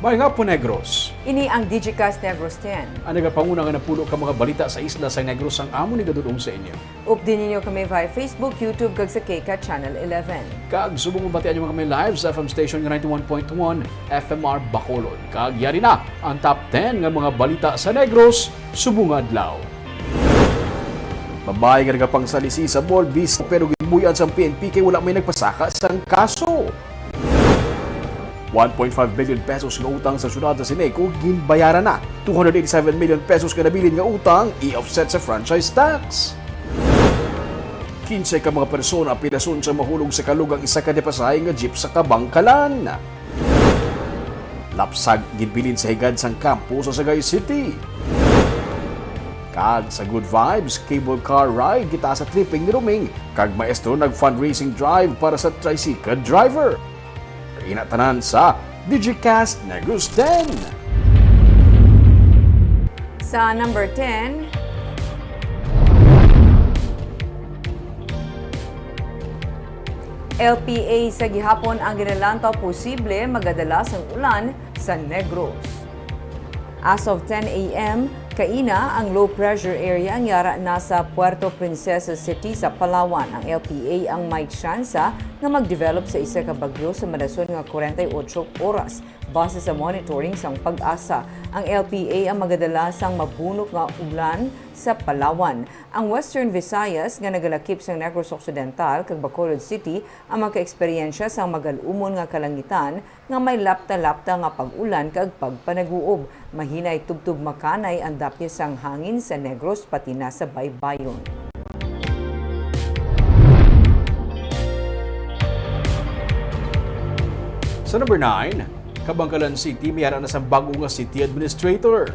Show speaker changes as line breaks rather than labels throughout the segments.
May nga po Negros.
Ini ang Digicast Negros 10.
Ang nagapanguna nga napulo ka mga balita sa isla sa Negros ang amo ni gadudong sa inyo.
Update ninyo kami via Facebook, YouTube, kag sa KK Channel 11.
Kag subong mabatian nyo kami live sa FM station nga 91.1 FMR Bacolod. Kag yari na ang top 10 nga mga balita sa Negros subong adlaw. Babae nga nagapang salisi sa ball bis pero gibuyan sa PNP kay wala may nagpasaka sang kaso. 1.5 billion pesos nga utang sa syudad sa Sineco ginbayaran na. 287 million pesos nga nabilin nga utang i-offset sa franchise tax. 15 ka mga persona pinasun sa mahulog sa kalugang isa ka depasay nga jeep sa Kabangkalan. Lapsag ginbilin sa higad sang kampo sa Sagay City. Kag sa Good Vibes cable car ride kita sa tripping ni Ruming kag maestro nag-fundraising drive para sa tricycle driver. Inatanan sa Digicast Negros 10.
Sa number 10, LPA sa gihapon ang ginalantaw posible magadalas ang ulan sa Negros. As of 10 a.m., kaina ang low pressure area ang yara na sa Puerto Princesa City sa Palawan. Ang LPA ang may tsansa na mag-develop sa isa ka bagyo sa madason nga 48 oras base sa monitoring sang Pag-asa. Ang LPA ang magadalasang mabunok nga ulan sa Palawan. Ang Western Visayas nga nagalakip sa Negros Occidental kag Bacolod City ang maka-eksperyensya sa magalumon nga kalangitan nga may lapta-lapta nga pag-ulan kag pagpanaguob. Mahinay tubtub makanay ang dapya sang hangin sa Negros pati na sa baybayon.
Sa number 9, Kabangkalan City mayara na sa bago nga city administrator.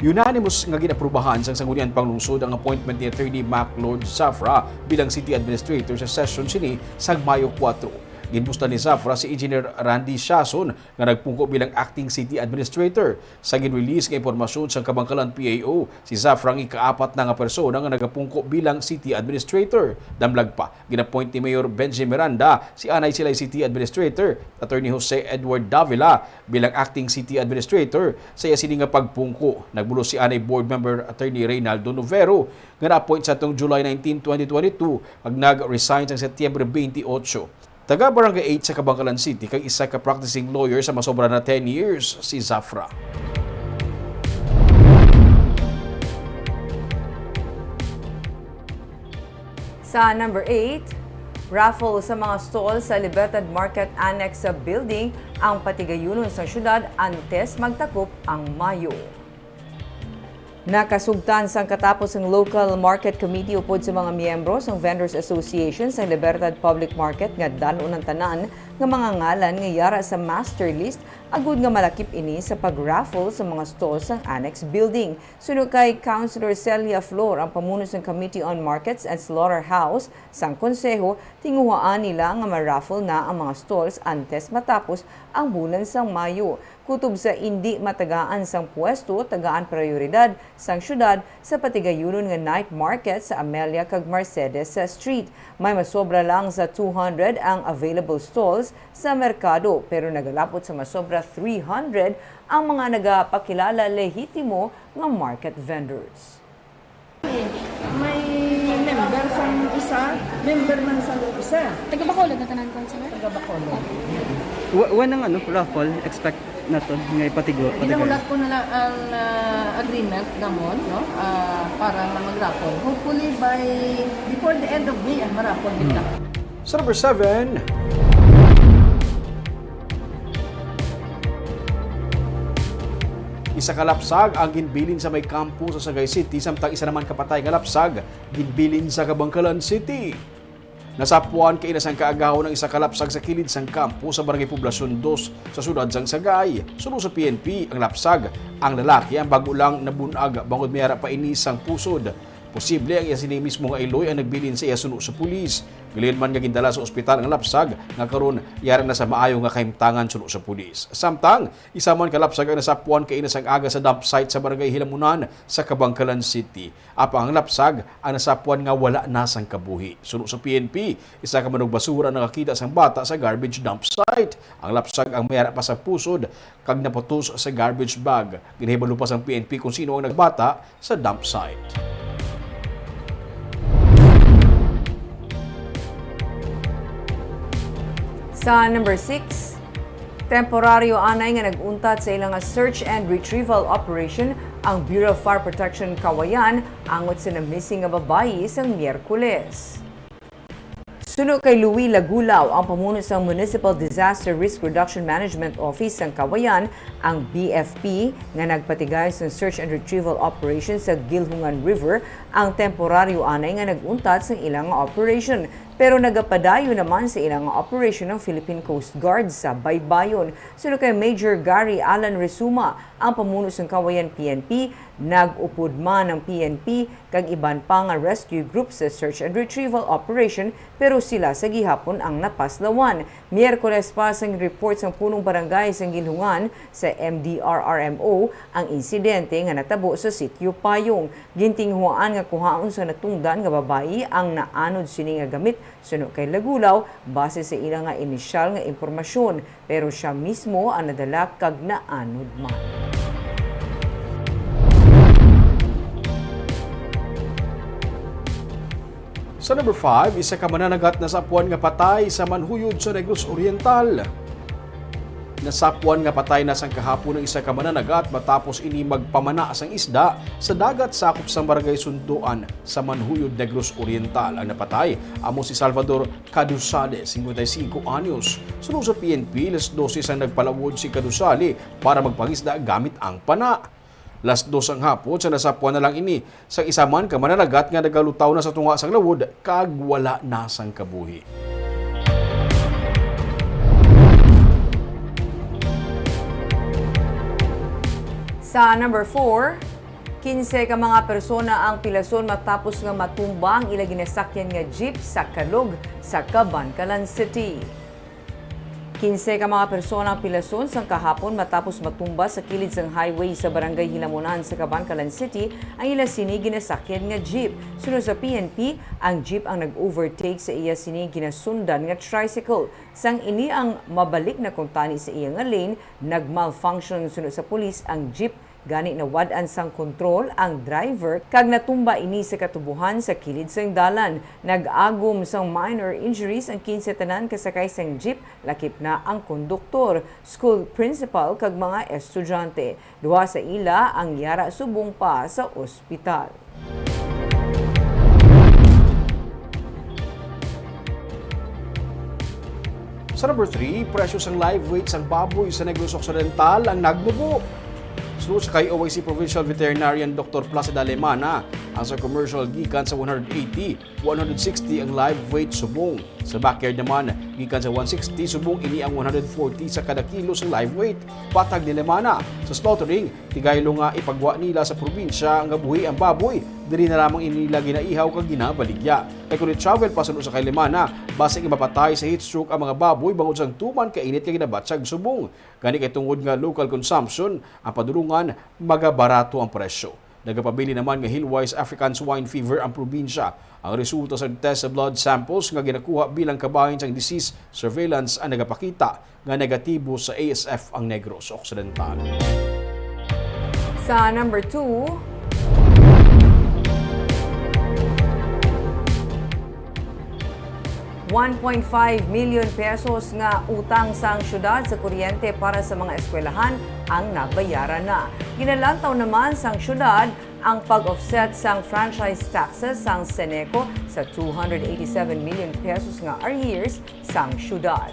Unanimous nga ginaprubahan sang sanggunian panglungsod ang appointment ni Attorney Mac Lord Zafra bilang city administrator sa session sini sa Mayo 4. Ginbusta ni Zafra si Engineer Randy Siason nga nagpungko bilang acting city administrator. Sa ginrelease nga impormasyon sa Kabangkalan PAO, si Zafra ang ikaapat na nga persona nga nagapungko bilang city administrator. Damlag pa, ginappoint ni Mayor Benji Miranda si Anay Silay City Administrator, Attorney Jose Edward Davila bilang acting city administrator. Sa iya sini nga pagpungko, nagbulo si Anay Board Member Attorney Reynaldo Novero nga na-appoint sa tong July 19, 2022 ag nag-resign sa Setyembre 28. Taga Barangay 8 sa Kabangkalan City kay isa ka practicing lawyer sa masobra na 10 years si Zafra.
Sa number 8, raffle sa mga stall sa Libertad Market Annex sa building ang patigayunon sa syudad antes magtakop ang Mayo. Nakasugtan sang katapos ang Local Market Committee upod sa mga miyembro ng Vendors Association sa Libertad Public Market nga dalo ng tanan nga mga ngalan nga yara sa master list agud nga malakip ini sa pag-raffle sa mga stalls ng annex building. Sunod kay Councilor Celia Flor ang pamuno ng Committee on Markets and Slaughterhouse sang konseho, tinguhaan nila nga ma-raffle na ang mga stalls antes matapos ang bulan sang Mayo. Kutob sa hindi matagaan sang pwesto, tagaan prioridad sang syudad sa patigayunon nga night market sa Amelia kag Mercedes sa street. May masobra lang sa 200 ang available stalls sa merkado pero nagalapot sa masobra 300 ang mga nagapakilala lehitimo nga market vendors.
May member sa isa, member man sa isa.
Taga Bacolod na tanan ko sir.
Taga Bacolod.
Wanang raffle, expect na to nga ipatigo.
Ginaulat ko na lang ang agreement gamon, no? Para na mag-raffle. Hopefully before the end of May, ma-raffle kita.
Sa number 7, isa ka lapsag ang ginbilin sa may kampo sa Sagay City samtang isa naman kapatay nga lapsag ginbilin sa Kabangkalan City. Nasapuan kay inasang kaagahon ng isa ka lapsag sa kilid sang kampo sa Barangay Poblasyon 2 sa sudad sang Sagay. Suno sa PNP ang lapsag, ang lalaki ang bago lang nabunag bangod mayara pa ini sang pusod. Posible ang iya sini mismo nga iloy ang nagbilin sa iya suno sa pulis. Gilid man nga gindala sa ospital ang lapsag nga karon yara na sa maayo nga kahimtangan suno sa pulis. Samtang isa man kalapsag ang nasapuan kay inasang aga sa dump site sa barangay Hilamunan sa Kabangkalan City. Apang ang lapsag ang nasapuan nga wala na sang kabuhi. Suno sa PNP, isa ka manog basura nakakita sang bata sa garbage dump site. Ang lapsag ang mayara pa sa pusod kag naputos sa garbage bag. Ginahibalo pa sang PNP kung sino ang nagbata sa dump site.
Sa number 6, temporaryo anay nga nag-untat sa ilang search and retrieval operation ang Bureau of Fire Protection Kawayan angot sa na-missing nga babayi sang Miyerkules. Suno kay Louie Lagulaw, ang pamuno sa Municipal Disaster Risk Reduction Management Office ng Kawayan, ang BFP, nga nagpatigay sa search and retrieval operation sa Gilhungan River, ang temporaryo anay nga nag-untat sa ilang operation. Pero nagapadayo naman sa ilang operation ng Philippine Coast Guard sa Baybayon. Suno kay Major Gary Alan Resuma, ang pamuno sa Kawayan PNP, nag-upod man ng PNP kag iban pa nga rescue group sa search and retrieval operation pero sila sa gihapon ang napaslawan. Miyerkules pa sang report sang punong barangay sa Gilhungan sa MDRRMO ang insidente nga natabo sa sitio Payong. Gintinghuan nga kuhaon sa natungdan nga babayi ang naanod sini nga gamit suno kay Lagulaw base sa ilang nga inisyal nga impormasyon pero siya mismo ang nadala kag naanod man.
Sa number 5, isa ka mananagat na sapuan nga patay sa Manhuyod sa Negros Oriental. Nasapuan nga patay na sang kahapon ng isa ka mananagat matapos ini magpamana sang isda sa dagat sakop sa barangay Sunduan sa Manhuyod, Negros Oriental. Ang napatay amo si Salvador Cadusale, 55 anyos. Sunod sa PNP, las 12 ang nagpalawod si Cadusale para magpangisda gamit ang pana. Las 2 ang hapon sa nasapuan na lang ini sa isa man ka mananagat nga nagalutaw na sa tunga sang lawod kag wala na sang kabuhi.
Sa number 4, 15 ka mga persona ang pilason matapos nga matumba ang ilang ginasakyan nga jeep sa Kalug sa Kabangkalan City. 15 ka mga persona ang pilason sang kahapon matapos matumba sa kilid sang highway sa barangay Hilamunan sa Kabangkalan City ang ilang sini ginasakyan nga jeep. Sunod sa PNP, ang jeep ang nag-overtake sa iya sini ginasundan nga tricycle. Sang ini ang mabalik na kuntani sa iya nga lane, nag-malfunction sunod sa pulis ang jeep. Gani na wad-an sang kontrol ang driver kag natumba ini sa katubuhan sa kilid sang dalan. Nag-agom sang minor injuries ang 15 tanan kasakay sang jeep, lakip na ang konduktor, school principal kag mga estudyante. Duha sa ila ang yara subong pa sa ospital.
Sa number 3, presyo sang live weight sang baboy sa Negros Occidental ang nagmubo. Sunod sa kay OIC Provincial Veterinarian Dr. Placida Alemana, ang sa commercial gikan sa 180, 160 ang live weight subong. Sa backyard naman, gikan sa 160 subong ini ang 140 sa kada kilo sa live weight. Patag ni Alemana, sa slaughtering, tigaylo nga ipagwa nila sa probinsya nga buhi ang baboy. Diri na lamang inila ginaihaw kag ginabaligya. Kay kung travel pa sunod sa kay Alemana, base nga mapatay sa heat stroke ang mga baboy bangod sang tuman kainit kay ginabatsag subong. Gani kay tungod nga local consumption, ang padulungan magabarato ang presyo. Nagapabili naman nga Hillwise African Swine Fever ang probinsya. Ang resulta sa test sa blood samples nga ginakuha bilang kabahin sang disease surveillance ang nagapakita nga negatibo sa ASF ang Negros Occidental.
Sa number 2, 1.5 million pesos nga utang sang syudad sa kuryente para sa mga eskwelahan ang nabayaran na. Ginalantaw naman sang syudad ang pag-offset sang franchise taxes sang Seneco sa 287 million pesos nga arrears sang syudad.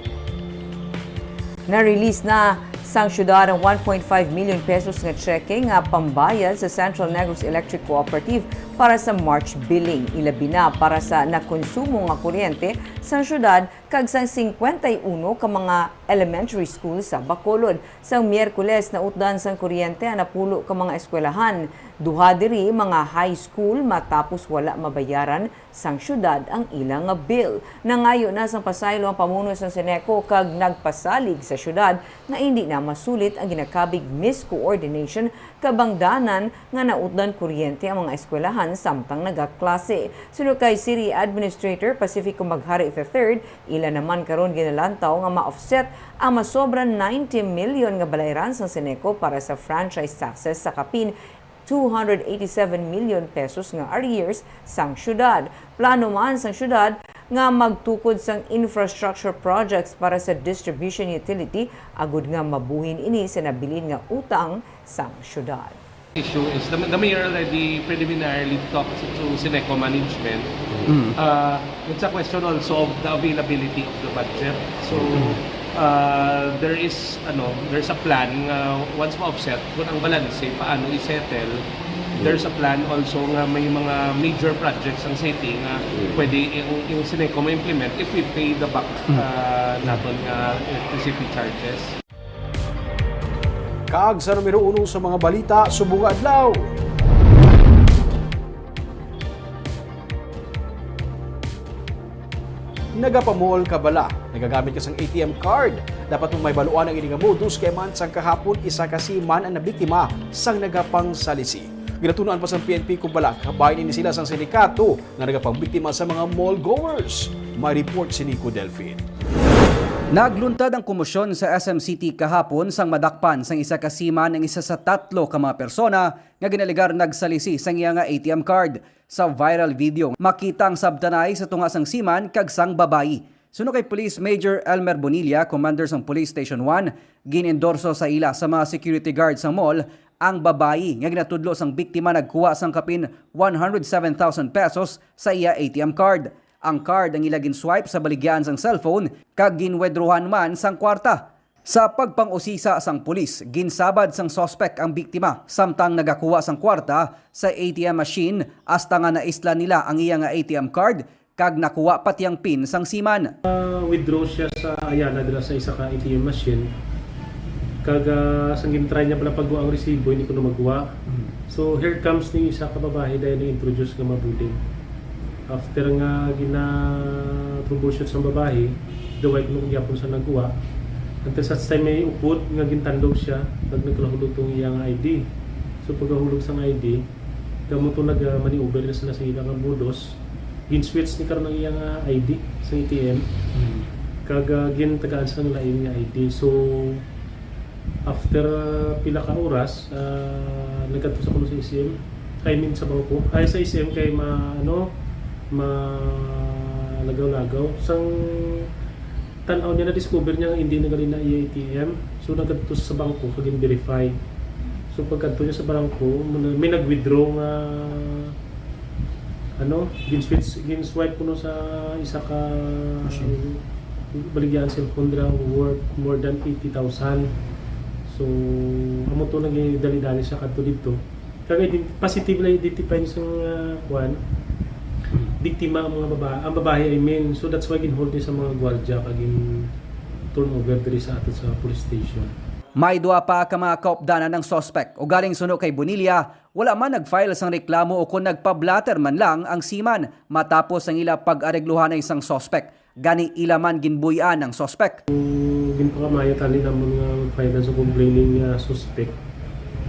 Na-release na sang syudad ang 1.5 million pesos nga cheque nga pambayad sa Central Negros Electric Cooperative para sa March billing. Ilabi na para sa nakonsumo nga kuryente sa syudad kag sang 51 ka mga elementary school sa Bacolod. Sang Miyerkules na utdan sang kuryente ang napulo ka mga eskwelahan. Duha diri mga high school matapos wala mabayaran sang syudad ang ilang nga bill. Nangayo na sang pasaylo ang pamuno sang Seneco kag nagpasalig sa syudad nga hindi na masulit ang ginakabig miscoordination kabangdanan nga nautdan kuryente ang mga eskwelahan samtang nagaklase. Sunod kay City Administrator Pacifico Maghari III, ila naman karon ginalantaw nga ma-offset ang masobra 90 million nga balayran sa Seneco para sa franchise taxes sa kapin 287 million pesos nga arrears sang syudad. Plano man sang syudad nga magtukod sang infrastructure projects para sa distribution utility agud nga mabuhin ini sa nabilin nga utang sang syudad.
Issue is the mayor already preliminarily talked to Seneco management. It's a question also of the availability of the budget. So there's a plan once ma-offset kung ang balance paano i-settle. There's a plan also nga may mga major projects ang setting nga pwede yung Seneco ma-implement if we pay the back naton nga electricity charges.
Kaag sa numero 1 sa mga balita, subong adlaw. Nagapamuol ka bala, nagagamit ka sang ATM card. Dapat mong may baluan ang ining modus kay man sang kahapon isa ka siman ang nabiktima sang nagapangsalisi. Ginatunan pa sa PNP kung bala kabayan ini sila sang sindikato nga nagapangbiktima sa mga mall goers. May report si Nico Delfin.
Nagluntad ang komosyon sa SM City kahapon sang madakpan sang isa ka siman ng isa sa 3 ka mga persona nga ginaligar nagsalisi sang iya nga ATM card. Sa viral video, makita ang sabtanay sa tunga sang siman kag sang babayi. Suno kay Police Major Elmer Bonilla, commander sang Police Station 1, ginendorso sa ila sa mga security guards sa mall ang babayi nga ginatudlo sang biktima nagkuha sang kapin 107,000 pesos sa iya ATM card. Ang card ang ilagin swipe sa baligyan sang cellphone kag ginwedrohan man sang kwarta. Sa pagpang-usisa sang pulis, ginsabad sang suspect ang biktima samtang nagakuha sang kwarta sa ATM machine hasta nga naisla nila ang iya nga ATM card kag nakuha pati ang pin sang siman.
Withdraw siya sa Ayala dila sa isa ka ATM machine. Kag sang gintry niya pala pagguwa ang resibo, hindi ko na magguwa. So here comes ni isa ka babae dahil na-introduce nga mabuting. After nga gina-troubleshoot sa babae, daway ko nung gyapon sa nagkuha. Until sa time may upot nga gintandog siya pag nagkahulog tong iyang ID. So pagkahulog sang ID, kamo to nag-maneuver na sa ilang modos. Gin-switch ni karon ang iyang ID sa ATM. Kag gintagaan sa lain nga ID. So after pila ka oras, nagkadto sa kuno sa ICM. Kay min sa bangko. Ay sa ICM kay lagaw-lagaw. Sang tanaw niya na-discover niya nga hindi nagalin na ATM. So nagkadto sa bangko kag verify. So pagkadto niya sa bangko, may nag-withdraw nga gin-swipe kuno sa isa ka baligyan cellphone dira worth more than 80,000. So amo to nagidali-dali sa kadto dito. Kag positively identify sa biktima ang mga babae. Ang babae I mean, so that's why ginhold ni sa mga gwardiya kag turn over diri sa ato sa police station.
May duha pa ka mga kaupdanan ng suspect o galing suno kay Bonilla, wala man nag-file sang reklamo o kung nagpa-blatter man lang ang siman matapos ang ila pag-aregluhan ng isang suspect. Gani ila man ginbuyan ng suspect.
Ginpakamaya tali namon nga file sa complaining suspect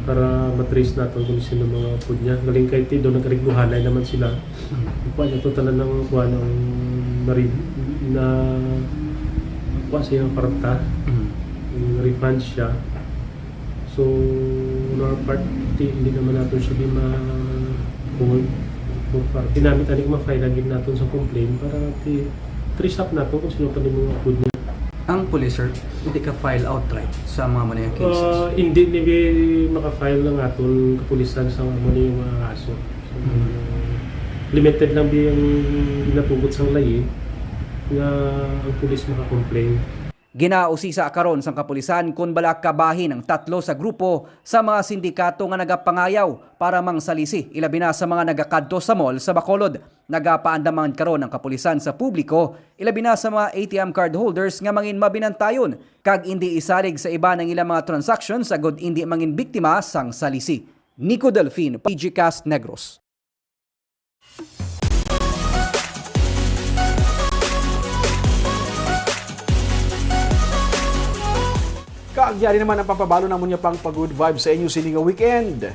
para matrace nato kung sino mga food niya. Galing kay Tido, nag-aregluhanay naman sila. Kuha niya totalan ng kuha ng marid na kuha siya ng parta. Refund siya. So, on our part, hindi naman natin siya di ma-hold. Tinamit natin ma-file agad natin sa complaint para trace up natin kung sino pa din mga food niya.
Ang police, sir, hindi ka file outright sa mga manayang cases?
Hindi maka-file lang aton kapulisan sa mga yung mga aso. So, limited lang yung natugot sang layi na ang pulis maka-complain.
Ginausisa karon sang kapulisan kung bala kabahin ang 3 sa grupo sa mga sindikato nga nagapangayaw para mangsalisi ilabi na sa mga nagakadto sa mall sa Bacolod. Nagapaandaman karon ang kapulisan sa publiko ilabi na sa mga ATM card holders nga mangin mabinantayon kag hindi isalig sa iba ng ilang mga transactions agud hindi mangin biktima sang salisi. Nico Delfin, PGcast Negros.
Kaagyari naman ang pampabalo namun niya pang pag-good vibes sa inyo sininga weekend.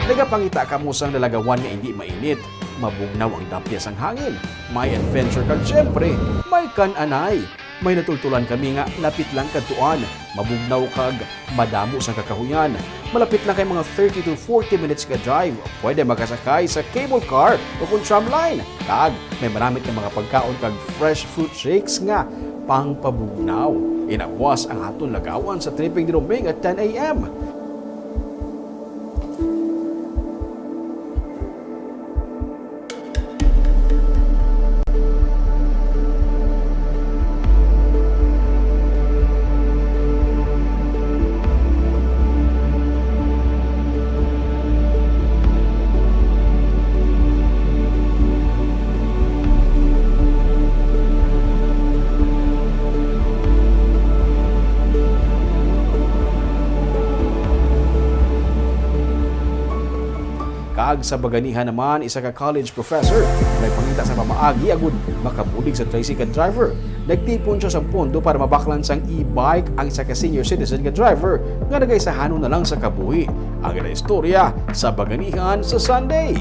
Nagapangita ka mo sang dalagawan nga hindi mainit. Mabugnaw ang dapyas ang hangin. May adventure kag syempre, may kan-anay. May natultulan kami nga lapit lang kadtuan. Mabugnaw kag madamo sa kakahuyan. Malapit lang kay mga 30 to 40 minutes ka drive. Pwede makasakay sa cable car o kung tramline. Kag may maramit ng mga pagkaon kag fresh fruit shakes nga pangpabugnaw. Inawas ang aton lagawan sa tripping ni Romeng at 10 a.m. Kag sa Baganihan naman, isa ka college professor may pangita sa pamaagi agud makabulig sa tricycle driver. Nagtipon siya sa pondo para mabaklan sang e-bike ang isa ka senior citizen ka driver nga nagaisahanon na lang sa kabuhi. Ang ila istorya sa Baganihan sa Sunday.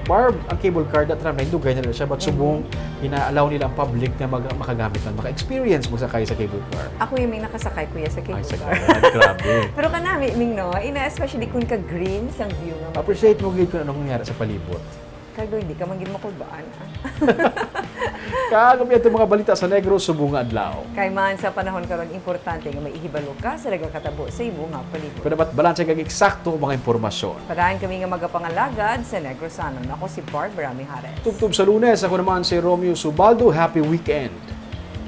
Barb, ang cable car na tram, dugay na siya, but subong ina-allow nila ang public na makagamit man, maka-experience mo sakay sa cable car.
Ako yung may nakasakay kuya sa cable
Ay, sa
car.
grabe.
Pero ka namin, Ming, no? Especially kung ka-green sang view nga.
Appreciate mo gid kung anong nangyari sa palibot.
Kago, hindi ka maging makulbaan.
Kagabi ito mga balita sa Negros subong nga adlaw.
Kay man sa panahon karon importante nga may ihibalo ka sa katabo sa imo nga palibot.
Kung dapat balanse kag eksakto ang mga impormasyon.
Parahan kami nga magapangalagad sa Negrosanon. Ako si Barbara Mijares.
Tubtub sa Lunes, ako naman si Romeo Subaldo. Happy weekend!